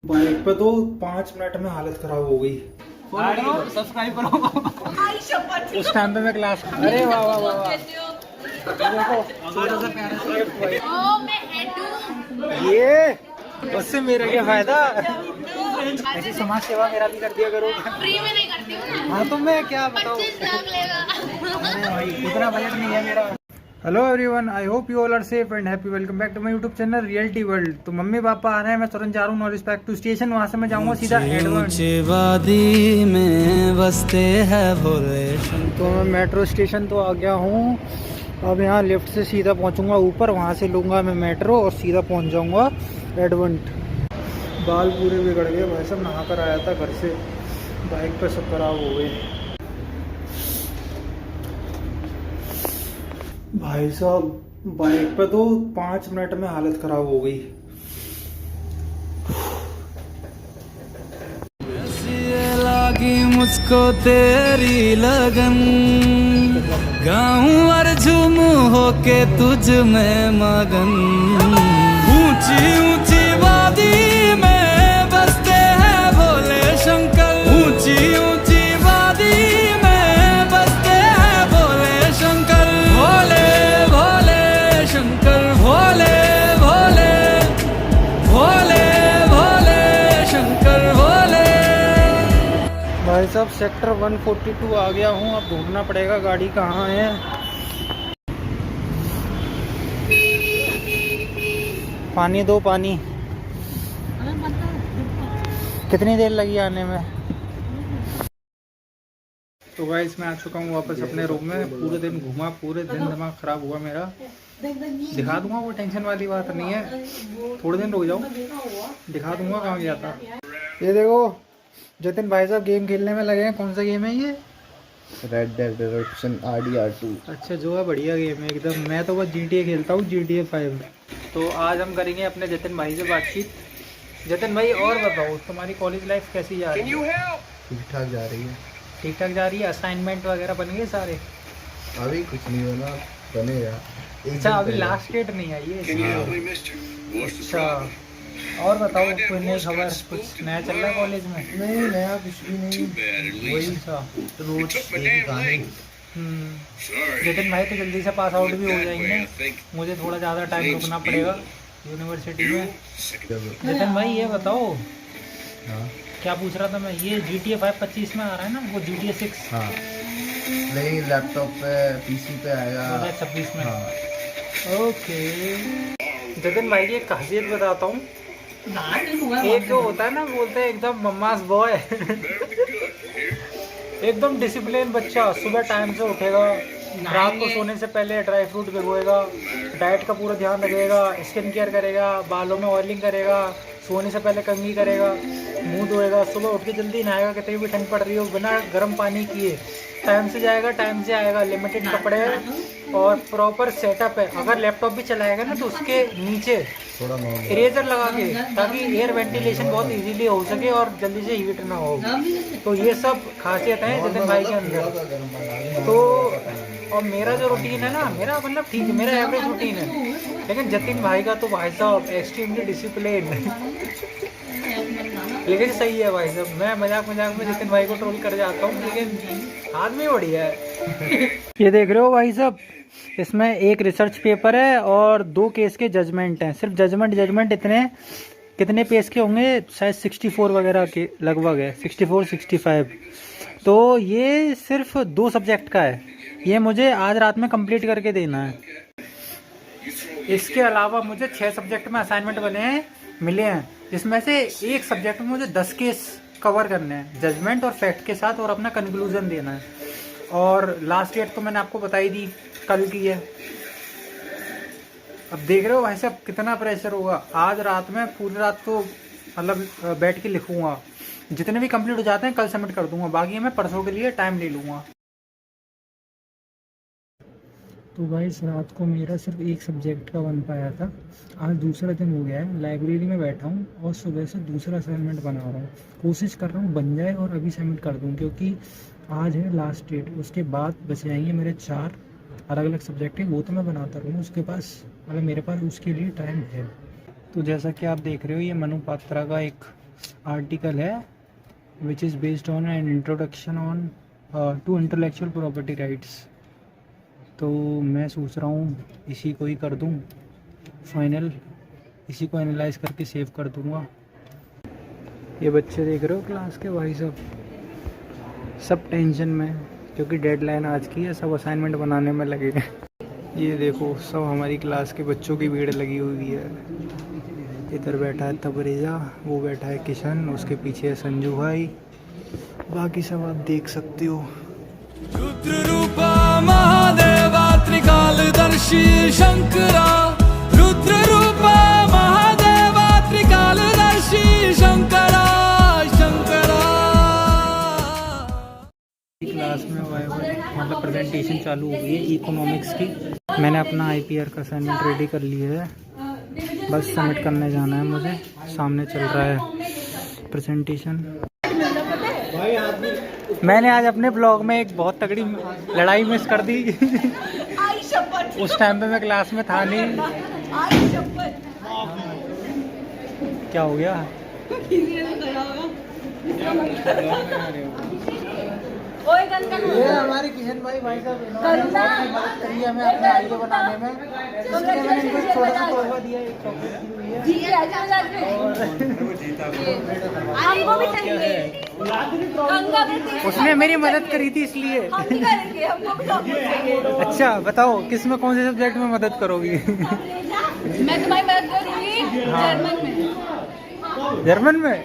Bike पे तो 5 minute में हालत खराब हो गई। सब्सक्राइब करो। उस टाइम पे मैं क्लास, अरे वाह वाह वाह वाह, ये उससे मेरा क्या फायदा। ऐसी समाज सेवा मेरा भी कर दिया करो। फ्री में नहीं करती हूँ ना। हाँ तो मैं क्या बताऊँ, 25 लाख लेगा। अरे भाई इतना बजट नहीं है मेरा। Hello everyone, I hope you all are safe and happy. Welcome back to my YouTube channel reality world. तो मम्मी पापा आ रहे हैं, मैं तुरंत जा रहा हूँ नो रिस्पेक्ट टू स्टेशन। वहाँ से मैं जाऊँगा सीधा एडवांस। वादी में बसते हैं भोले। तो मैं मेट्रो स्टेशन तो आ गया हूँ। अब यहाँ लिफ्ट से सीधा पहुँचूंगा ऊपर, वहाँ से लूँगा मैं मेट्रो और सीधा पहुँच जाऊँगा एडवेंट। बाल पूरे बिगड़ गए भाई साहब, नहा कर आया था घर से, बाइक पे सब खराब हो गए भाई साहब। बाइक पे तो 5 मिनट में हालत खराब हो गई। लागी मुझको तेरी लगन, गाऊं और झूमू होके तुझ में मगन। ऊंची ऊंची वादी में बसते हैं भोले शंकर। ऊंची ऊंची वादी में बसते हैं भोले शंकर। भोले भोले शंकर, भोले भोले भोले भोले शंकर भोले। भाई साहब सेक्टर 142 आ गया हूँ। अब ढूंढना पड़ेगा गाड़ी कहाँ है। पानी दो, पानी। कितनी देर लगी आने में? तो गाइस मैं आ चुका हूँ वापस अपने रूम में। पूरे दिन घूमा, पूरे दिन दिमाग खराब हुआ मेरा। दिखा दूंगा, वो टेंशन वाली बात नहीं है। थोड़े दिन रुक जाओ, दिखा दूंगा कहाँ गया था। ये देखो जतिन भाई साहब गेम खेलने में लगे हैं। कौन सा गेम है ये? Red dead redemption RDR2। अच्छा, जो है बढ़िया गेम है एकदम। मैं तो बस GTA खेलता हूँ, GTA 5। तो आज हम करेंगे अपने जतिन भाई से बातचीत। जतिन भाई, और बताओ तुम्हारी कॉलेज लाइफ कैसी जा रही है? ठीक ठाक जा रही है। ठीक ठाक जा रही है। असाइनमेंट वगैरह बन गए सारे? अभी कुछ नहीं बना, बनेगा। अच्छा, अभी लास्ट डेट नहीं आई है। अच्छा, और बताओ कोई नई खबर, कुछ नया चल रहा है कॉलेज में? नहीं नया कुछ भी नहीं, वही अच्छा। रोज यही कहानी। जतिन भाई तो जल्दी से पास आउट भी हो जाएंगे। मुझे थोड़ा ज़्यादा टाइम रुकना पड़ेगा यूनिवर्सिटी में। जतिन भाई ये बताओ, हाँ क्या पूछ रहा था मैं, ये GTA 5 25 में आ रहा है ना, वो GTA 6 हाँ, नहीं लैपटॉप पे PC पे आएगा 2026 में। हाँ। ओके जतिन भाई की एक खासियत बताता हूँ। एक जो होता है ना, बोलते हैं एकदम मम्मास बॉय। एकदम डिसिप्लिन बच्चा। सुबह टाइम से उठेगा, रात को सोने से पहले ड्राई फ्रूट भिगोएगा, डाइट का पूरा ध्यान रखेगा, स्किन केयर करेगा, बालों में ऑयलिंग करेगा, सोने से पहले कंघी करेगा, मुंह धोएगा, सुबह उठ के जल्दी नहाएगा, कितनी भी ठंड पड़ रही हो, बिना गर्म पानी किए। टाइम से जाएगा, टाइम से आएगा, लिमिटेड कपड़े और प्रॉपर सेटअप है। अगर लैपटॉप भी चलाएगा ना तो उसके नीचे थोड़ा नॉर्मल इरेजर लगा के, ताकि एयर वेंटिलेशन बहुत इजीली हो सके और जल्दी से हीट ना हो। तो ये सब खासियत है जतिन भाई के अंदर। तो और मेरा जो रूटीन है ना, मेरा मतलब ठीक है, मेरा एवरेज रूटीन है। लेकिन जतिन भाई का तो भाई साहब एक्सट्रीमली डिसिप्लिन। लेकिन सही है भाई साहब, मैं मजाक मजाक में जतिन भाई को ट्रोल कर जाता हूँ, लेकिन आदमी बढ़िया है। ये देख रहे हो भाई साहब, इसमें एक रिसर्च पेपर है और 2 केस के जजमेंट हैं। सिर्फ जजमेंट इतने कितने पेज के होंगे, शायद 64 वगैरह के लगभग है, 64 65। तो ये सिर्फ 2 सब्जेक्ट का है। ये मुझे आज रात में कंप्लीट करके देना है। इसके अलावा मुझे 6 सब्जेक्ट में असाइनमेंट मिले हैं, जिसमें से एक सब्जेक्ट में मुझे 10 केस कवर करने हैं, जजमेंट और फैक्ट के साथ, और अपना कंक्लूजन देना है। और लास्ट डेट तो मैंने आपको बताई दी, कल की है। अब देख रहे हो भाई साहब कितना प्रेशर होगा। आज रात में पूरी रात तो मतलब बैठ के लिखूंगा। जितने भी कंप्लीट हो जाते हैं कल सबमिट कर दूंगा, बाकी मैं परसों के लिए टाइम ले लूँगा। तो भाई इस रात को मेरा सिर्फ एक सब्जेक्ट का बन पाया था। आज दूसरा दिन हो गया है, लाइब्रेरी में बैठा हूँ और सुबह से दूसरा असाइनमेंट बना रहा हूँ। कोशिश कर रहा हूँ बन जाए और अभी सबमिट कर दूँ, क्योंकि आज है लास्ट डेट। उसके बाद बच जाएंगे मेरे 4 अलग अलग सब्जेक्ट हैं, वो तो मैं बनाता रहूँ। उसके पास मतलब मेरे पास उसके लिए टाइम है। तो जैसा कि आप देख रहे हो, ये मनु पात्रा का एक आर्टिकल है which is based on an introduction on to intellectual property rights. तो मैं सोच रहा हूँ इसी को ही कर दूँ फाइनल, इसी को एनालाइज करके सेव कर दूँगा। ये बच्चे देख रहे हो क्लास के भाई सब टेंशन में, क्योंकि डेडलाइन आज की है, सब असाइनमेंट बनाने में लगे हैं। ये देखो सब हमारी क्लास के बच्चों की भीड़ लगी हुई है। इधर बैठा है तबरेजा, वो बैठा है किशन, उसके पीछे है संजू भाई, बाकी सब आप देख सकते हो। रुद्र रूपा महादेवा त्रिकालदर्शी शंकरा, रुद्र रूपा महादेवा त्रिकालदर्शी शंकरा शंकरा। क्लास में मतलब प्रेजेंटेशन चालू हो गई है इकोनॉमिक्स की। मैंने अपना IPR का असाइनमेंट रेडी कर लिया है, बस सबमिट करने जाना है मुझे। सामने चल रहा है प्रेजेंटेशन। मैंने आज अपने ब्लॉग में एक बहुत तगड़ी लड़ाई मिस कर दी। उस टाइम पे मैं क्लास में था नहीं। क्या हो गया? ये हमारे किशन भाई साहब इन्होंने मदद करी है हमें अपने आइडिया बनाने में। इसलिए मैंने इनको एक छोटा सा तोहफा दिया, एक चॉकलेट दी हुई है। उसने मेरी मदद करी थी इसलिए। अच्छा बताओ किस में, कौन से सब्जेक्ट में मदद करोगी? मैं तुम्हारी मदद करूंगी जर्मन में। जर्मन में?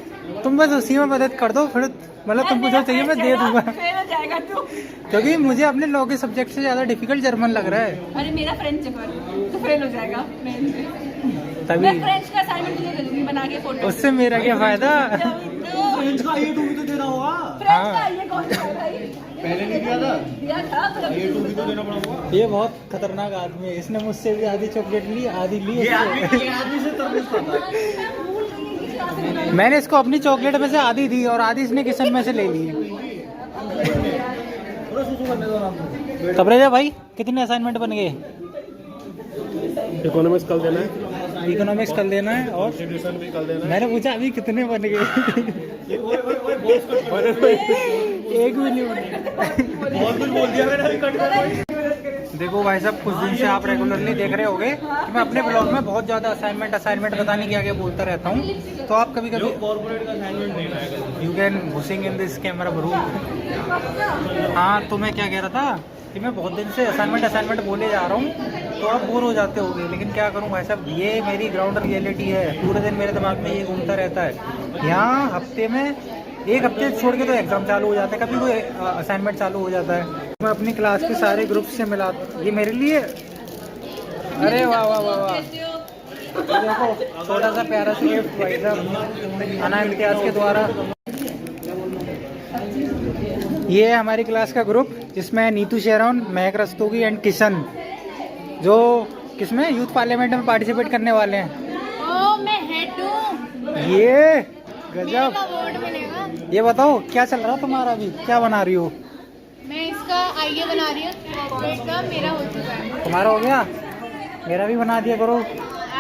तुम बस उसी में मदद कर दो, फिर मतलब तुमको जो चाहिए मैं दे दूंगा। फेल हो जाएगा तू। क्योंकि मुझे अपने लॉ के सब्जेक्ट से ज्यादा डिफिकल्ट जर्मन लग रहा है। अरे मेरा फ्रेंच है, तो फेल हो जाएगा। तभी मैं फ्रेंच का असाइनमेंट तुझे दे दूंगी बना के फोटो। उससे मेरा क्या फायदा? फ्रेंच का ये टूबी तो देना होगा। फ्रेंच का ये कौन सा है भाई? पहले नहीं दिया था, दिया था तो ये टूबी तो देना पड़ा। ये बहुत खतरनाक आदमी है, इसने मुझसे भी आधी चॉकलेट ली, आधी ली। ये आदमी से तरबूज खाता है। मैंने इसको अपनी चॉकलेट में से आधी दी और आधी इसने किशन में से ले ली। पूरा सुसु करने दो ना। तबरेजा भाई कितने असाइनमेंट बन गए? इकोनॉमिक्स कल देना है, इकोनॉमिक्स कल देना है और ट्यूशन भी कल देना मैंने पूछा अभी कितने बन गए? है। एक भी नहीं बने। बहुत कुछ बोल दिया मैंने, अभी कट कर। देखो भाई साहब कुछ दिन से आप रेगुलरली देख रहे होंगे कि मैं अपने ब्लॉग में बहुत ज़्यादा असाइनमेंट पता नहीं क्या क्या बोलता रहता हूँ। तो आप कभी कभी कॉर्पोरेट का असाइनमेंट देना है। यू कैन घुसिंग इन दिस कैमरा रूम। हाँ तो मैं क्या कह रहा था कि मैं बहुत दिन से असाइनमेंट बोले जा रहा हूँ, तो आप बोर हो जाते होंगे, लेकिन क्या करूँ भाई साहब, ये मेरी ग्राउंड रियलिटी है। पूरे दिन मेरे दिमाग में ये घूमता रहता है। यहाँ हफ्ते में एक हफ्ते छोड़ के तो एग्ज़ाम चालू हो जाता है, कभी कोई असाइनमेंट चालू हो जाता है। मैं अपनी क्लास के सारे ग्रुप से मिला, ये मेरे लिए। अरे वाह वाह वाह वाह, देखो छोटा सा प्यारा सा गिफ्ट भाई साहब अना इम्तियाज के द्वारा। ये है हमारी क्लास का ग्रुप जिसमें नीतू शेरौन, महक रस्तोगी एंड किशन, जो किसमें यूथ पार्लियामेंट में पार्टिसिपेट करने वाले हैं। ओ मैं हेड हूँ। ये गजब। अवार्ड मिलेगा। ये बताओ क्या चल रहा है तुम्हारा अभी, क्या बना रही हो? मैं इसका आइए बना रही हूँ, कॉर्पोरेट का मेरा हो चुका है। तुम्हारा हो गया? मेरा भी बना दिया करो,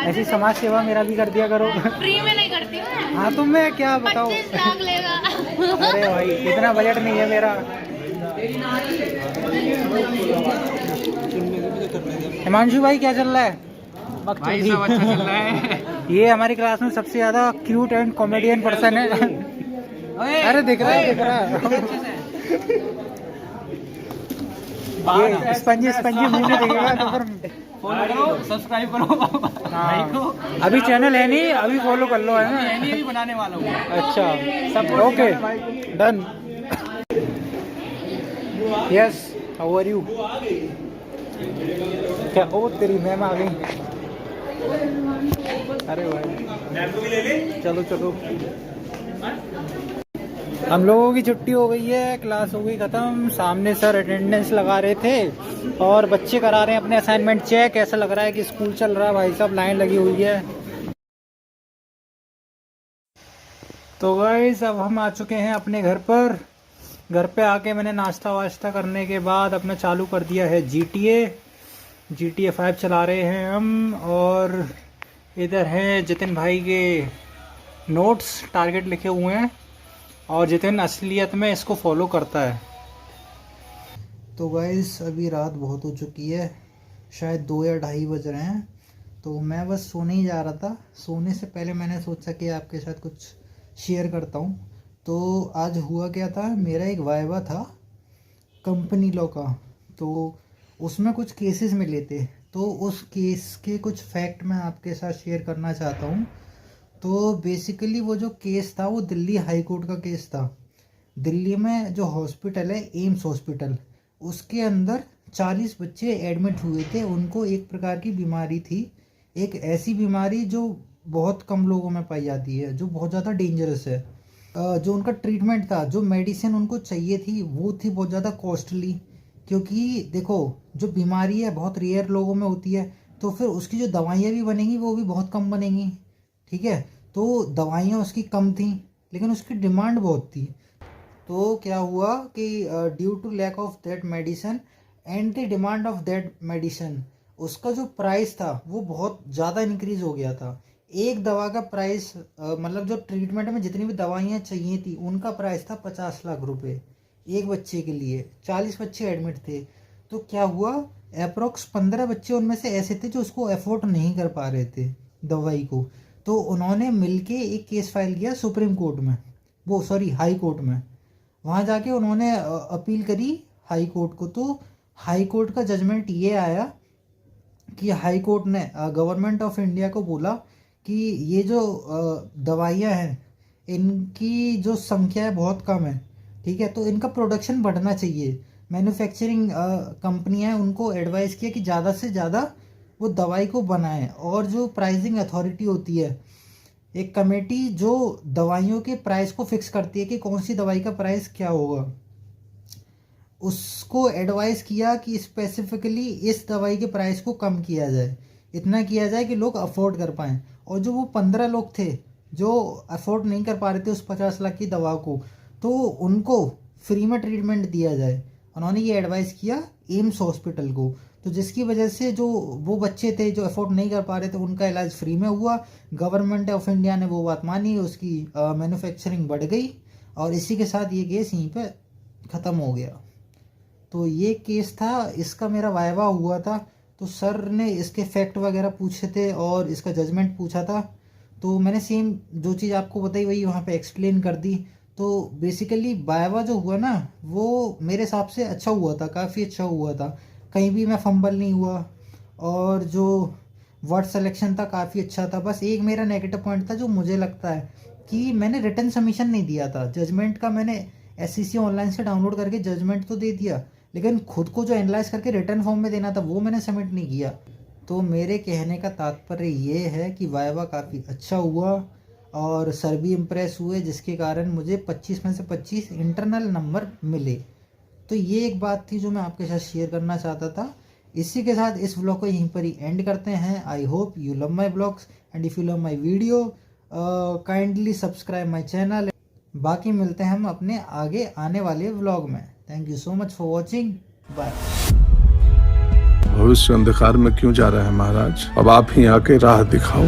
ऐसी समाज सेवा मेरा भी कर दिया करो। फ्री में नहीं करती हूँ मैं। हाँ तुम मैं क्या बताओ। 25 लाख लेगा। अरे भाई इतना बजट नहीं है मेरा। हिमांशु भाई क्या चल रहा है? भाई सब अच्छा चल रहा है। ये हमारी क्लास में सबसे ज्यादा क्यूट एंड कॉमेडियन पर्सन है। अरे दिख रहा है, दिख रहा है। ये स्पंजी मुझे नहीं दिखेगा तो फिर फॉलो करो, सब्सक्राइब करो। हाँ, अभी चैनल है नहीं, अभी फॉलो कर लो, है ना? मैं भी बनाने वाला हूँ। अच्छा सब okay done. Yes how are you? क्या ओ तेरी मैम आ गई। अरे भाई चलो चलो, हम लोगों की छुट्टी हो गई है, क्लास हो गई ख़त्म। सामने सर अटेंडेंस लगा रहे थे और बच्चे करा रहे हैं अपने असाइनमेंट चेक। ऐसा लग रहा है कि स्कूल चल रहा है भाई साहब, लाइन लगी हुई है। तो गाइस अब हम आ चुके हैं अपने घर पर। घर पे आके मैंने नाश्ता वाश्ता करने के बाद अपना चालू कर दिया है GTA 5 चला रहे हैं हम। और इधर है जितिन भाई के नोट्स टारगेट लिखे हुए हैं और जितिन असलियत में इसको फॉलो करता है। तो गाइस अभी रात बहुत हो चुकी है, शायद 2 या 2:30 बज रहे हैं। तो मैं बस सोने ही जा रहा था। सोने से पहले मैंने सोचा कि आपके साथ कुछ शेयर करता हूँ। तो आज हुआ क्या था, मेरा एक वाइवा था कंपनी लॉ का, तो उसमें कुछ केसेस मिले थे। तो उस केस के कुछ फैक्ट मैं आपके साथ शेयर करना चाहता हूँ। तो बेसिकली वो जो केस था वो दिल्ली हाई कोर्ट का केस था। दिल्ली में जो हॉस्पिटल है एम्स हॉस्पिटल, उसके अंदर 40 बच्चे एडमिट हुए थे। उनको एक प्रकार की बीमारी थी, एक ऐसी बीमारी जो बहुत कम लोगों में पाई जाती है, जो बहुत ज़्यादा डेंजरस है। जो उनका ट्रीटमेंट था, जो मेडिसिन उनको चाहिए थी, वो थी बहुत ज़्यादा कॉस्टली। क्योंकि देखो जो बीमारी है बहुत रेयर लोगों में होती है, तो फिर उसकी जो दवाइयाँ भी बनेंगी वो भी बहुत कम बनेंगी, ठीक है। तो दवाइयाँ उसकी कम थी लेकिन उसकी डिमांड बहुत थी। तो क्या हुआ कि due to lack of that medicine and the demand of that medicine, उसका जो प्राइस था वो बहुत ज़्यादा इंक्रीज़ हो गया था। एक दवा का प्राइस मतलब जो ट्रीटमेंट में जितनी भी दवाइयाँ चाहिए थी उनका प्राइस था 50 लाख रुपए एक बच्चे के लिए। 40 बच्चे एडमिट थे। तो क्या हुआ, अप्रोक्स 15 बच्चे उनमें से ऐसे थे जो उसको अफोर्ड नहीं कर पा रहे थे दवाई को। तो उन्होंने मिलके एक केस फाइल किया सुप्रीम कोर्ट में, वो सॉरी हाई कोर्ट में। वहाँ जाके उन्होंने अपील करी हाई कोर्ट को। तो हाई कोर्ट का जजमेंट ये आया कि हाई कोर्ट ने गवर्नमेंट ऑफ इंडिया को बोला कि ये जो दवाइयाँ हैं इनकी जो संख्या है बहुत कम है, ठीक है। तो इनका प्रोडक्शन बढ़ना चाहिए। मैन्युफैक्चरिंग कंपनियां उनको एडवाइस किया कि ज़्यादा से ज़्यादा वो दवाई को बनाएं। और जो प्राइसिंग अथॉरिटी होती है, एक कमेटी जो दवाइयों के प्राइस को फिक्स करती है कि कौन सी दवाई का प्राइस क्या होगा, उसको एडवाइस किया कि स्पेसिफिकली इस दवाई के प्राइस को कम किया जाए, इतना किया जाए कि लोग अफोर्ड कर पाएँ। और जो वो 15 लोग थे जो अफोर्ड नहीं कर पा रहे थे उस 50 लाख की दवा को, तो उनको फ्री में ट्रीटमेंट दिया जाए। उन्होंने ये एडवाइस किया एम्स हॉस्पिटल को। तो जिसकी वजह से जो वो बच्चे थे जो अफोर्ड नहीं कर पा रहे थे उनका इलाज फ्री में हुआ। गवर्नमेंट ऑफ इंडिया ने वो बात मानी, उसकी मैन्युफैक्चरिंग बढ़ गई और इसी के साथ ये केस यहीं पे ख़त्म हो गया। तो ये केस था, इसका मेरा वाइवा हुआ था। तो सर ने इसके फैक्ट वगैरह पूछे थे और इसका जजमेंट पूछा था। तो मैंने सेम जो चीज़ आपको बताई वही वहाँ पे एक्सप्लेन कर दी। तो बेसिकली वाइवा जो हुआ ना वो मेरे हिसाब से अच्छा हुआ था, काफ़ी अच्छा हुआ था। कहीं भी मैं फंबल नहीं हुआ और जो वर्ड सिलेक्शन था काफ़ी अच्छा था। बस एक मेरा नेगेटिव पॉइंट था जो मुझे लगता है कि मैंने रिटन सबमिशन नहीं दिया था जजमेंट का। मैंने SCC ऑनलाइन से डाउनलोड करके जजमेंट तो दे दिया, लेकिन खुद को जो एनालाइज करके रिटर्न फॉर्म में देना था वो मैंने सबमिट नहीं किया। तो मेरे कहने का तात्पर्य ये है कि वाइवा काफ़ी अच्छा हुआ और सर भी इम्प्रेस हुए, जिसके कारण मुझे 25 में से 25 इंटरनल नंबर मिले। तो ये एक बात थी जो मैं आपके साथ शेयर करना चाहता था। इसी के साथ इस व्लॉग को यहीं पर ही एंड करते हैं। आई hope you love my blogs and if you love my video kindly subscribe my channel. बाकी मिलते हैं हम अपने आगे आने वाले व्लॉग में। Thank you so much for watching, bye. भविष्य अंधकार में क्यों जा रहा है महाराज, अब आप ही आके राह दिखाओ।